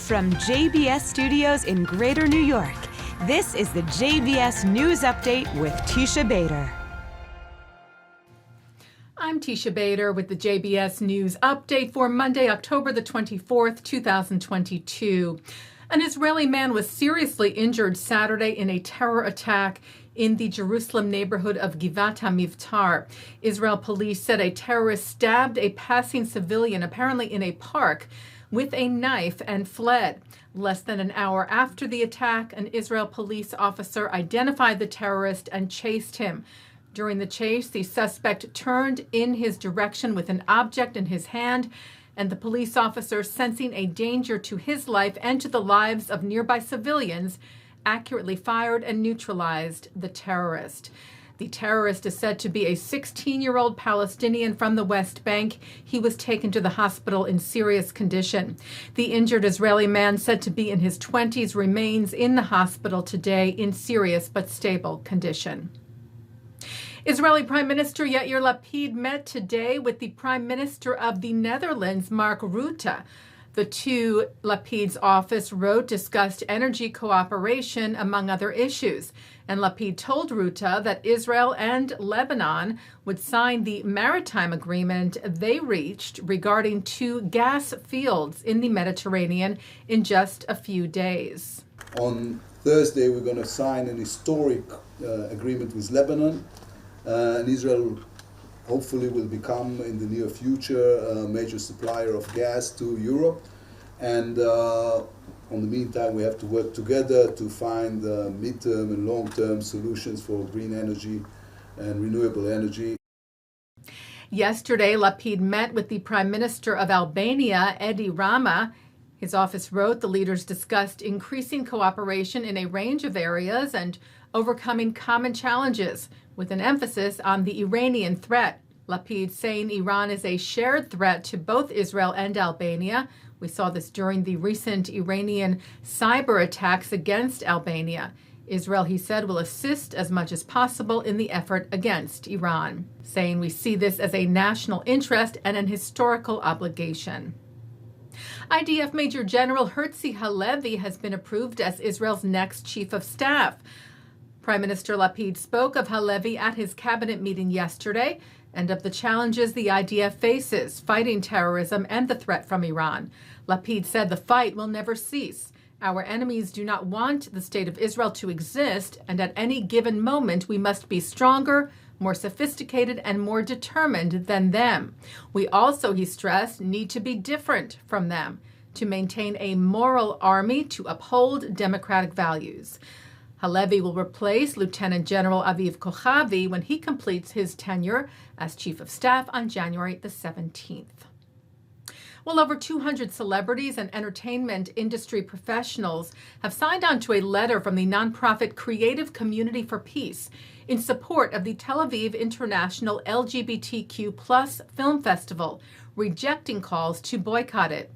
From JBS Studios in Greater New York, this is the JBS News Update with Teisha Bader. I'm Teisha Bader with the JBS News Update for Monday, October the 24th, 2022. An Israeli man was seriously injured Saturday in a terror attack in the Jerusalem neighborhood of Givat HaMivtar. Israel police said a terrorist stabbed a passing civilian, apparently in a park, with a knife and fled. Less than an hour after the attack, an Israel police officer identified the terrorist and chased him. During the chase, the suspect turned in his direction with an object in his hand, and the police officer, sensing a danger to his life and to the lives of nearby civilians, accurately fired and neutralized the terrorist. The terrorist is said to be a 16-year-old Palestinian from the West Bank. He was taken to the hospital in serious condition. The injured Israeli man, said to be in his 20s, remains in the hospital today in serious but stable condition. Israeli Prime Minister Yair Lapid met today with the Prime Minister of the Netherlands, Mark Rutte. The two, Lapid's office wrote, discussed energy cooperation, among other issues. And Lapid told Rutte that Israel and Lebanon would sign the maritime agreement they reached regarding two gas fields in the Mediterranean in just a few days. On Thursday, we're going to sign an historic agreement with Lebanon. And Israel hopefully will become in the near future a major supplier of gas to Europe. And in the meantime, we have to work together to find midterm and long-term solutions for green energy and renewable energy. Yesterday, Lapid met with the Prime Minister of Albania, Edi Rama. His office wrote the leaders discussed increasing cooperation in a range of areas and overcoming common challenges, with an emphasis on the Iranian threat. Lapid saying Iran is a shared threat to both Israel and Albania. We saw this during the recent Iranian cyber attacks against Albania. Israel, he said, will assist as much as possible in the effort against Iran, saying we see this as a national interest and an historical obligation. IDF Major General Herzi Halevi has been approved as Israel's next Chief of Staff. Prime Minister Lapid spoke of Halevi at his cabinet meeting yesterday and of the challenges the IDF faces, fighting terrorism and the threat from Iran. Lapid said the fight will never cease. Our enemies do not want the state of Israel to exist, and at any given moment we must be stronger, more sophisticated, and more determined than them. We also, he stressed, need to be different from them, to maintain a moral army, to uphold democratic values. Halevi will replace Lieutenant General Aviv Kochavi when he completes his tenure as Chief of Staff on January the 17th. Well, over 200 celebrities and entertainment industry professionals have signed on to a letter from the nonprofit Creative Community for Peace in support of the Tel Aviv International LGBTQ+ Film Festival, rejecting calls to boycott it.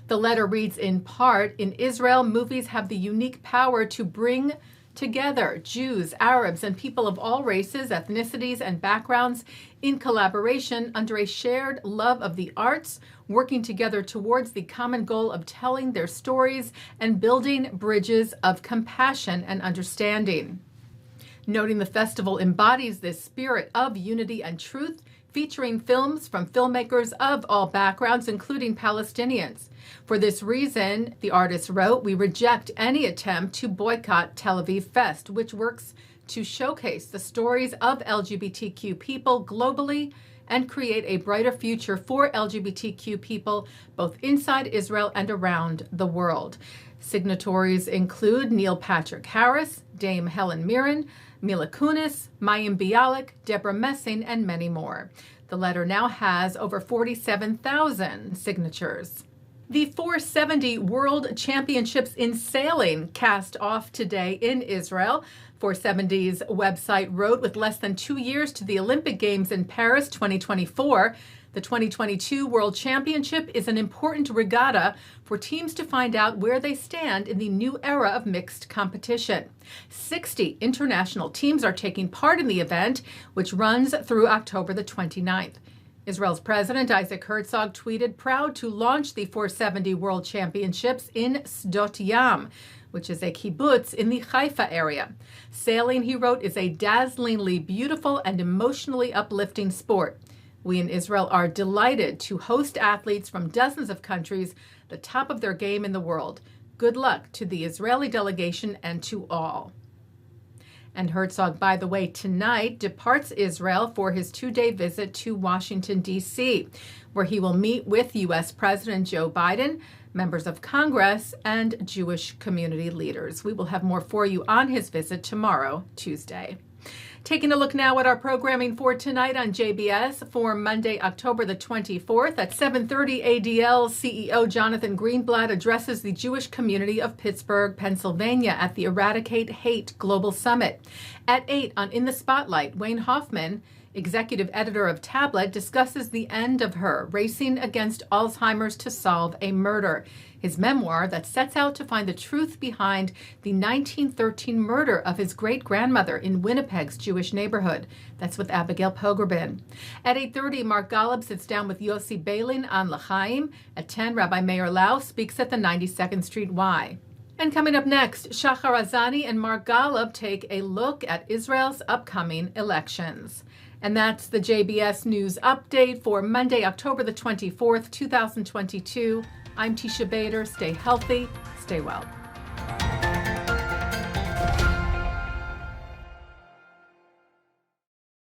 The letter reads in part, in Israel, movies have the unique power to bring together Jews, Arabs, and people of all races, ethnicities, and backgrounds in collaboration under a shared love of the arts, working together towards the common goal of telling their stories and building bridges of compassion and understanding. Noting the festival embodies this spirit of unity and truth, featuring films from filmmakers of all backgrounds, including Palestinians. For this reason, the artist wrote, we reject any attempt to boycott Tel Aviv Fest, which works to showcase the stories of LGBTQ people globally and create a brighter future for LGBTQ people both inside Israel and around the world. Signatories include Neil Patrick Harris, Dame Helen Mirren, Mila Kunis, Mayim Bialik, Deborah Messing, and many more. The letter now has over 47,000 signatures. The 470 World Championships in Sailing cast off today in Israel. 470's website wrote, with less than 2 years to the Olympic Games in Paris 2024, the 2022 World Championship is an important regatta for teams to find out where they stand in the new era of mixed competition. 60 international teams are taking part in the event, which runs through October the 29th. Israel's President Isaac Herzog tweeted, proud to launch the 470 World Championships in Sdot Yam, which is a kibbutz in the Haifa area. Sailing, he wrote, is a dazzlingly beautiful and emotionally uplifting sport. We in Israel are delighted to host athletes from dozens of countries, the top of their game in the world. Good luck to the Israeli delegation and to all. And Herzog, by the way, tonight departs Israel for his 2-day visit to Washington, D.C., where he will meet with U.S. President Joe Biden, members of Congress, and Jewish community leaders. We will have more for you on his visit tomorrow, Tuesday. Taking a look now at our programming for tonight on JBS for Monday, October the 24th. At 7:30, ADL CEO Jonathan Greenblatt addresses the Jewish community of Pittsburgh, Pennsylvania at the Eradicate Hate Global Summit. At 8 on In the Spotlight, Wayne Hoffman, executive editor of Tablet, discusses the end of her, racing against Alzheimer's to solve a murder. His memoir that sets out to find the truth behind the 1913 murder of his great-grandmother in Winnipeg's Jewish neighborhood. That's with Abigail Pogrobin. At 8:30, Mark Golub sits down with Yossi Beilin on L'chaim. At 10, Rabbi Meir Lau speaks at the 92nd Street Y. And coming up next, Shahar Azani and Mark Golub take a look at Israel's upcoming elections. And that's the JBS News Update for Monday, October the 24th, 2022. I'm Teisha Bader. Stay healthy, stay well.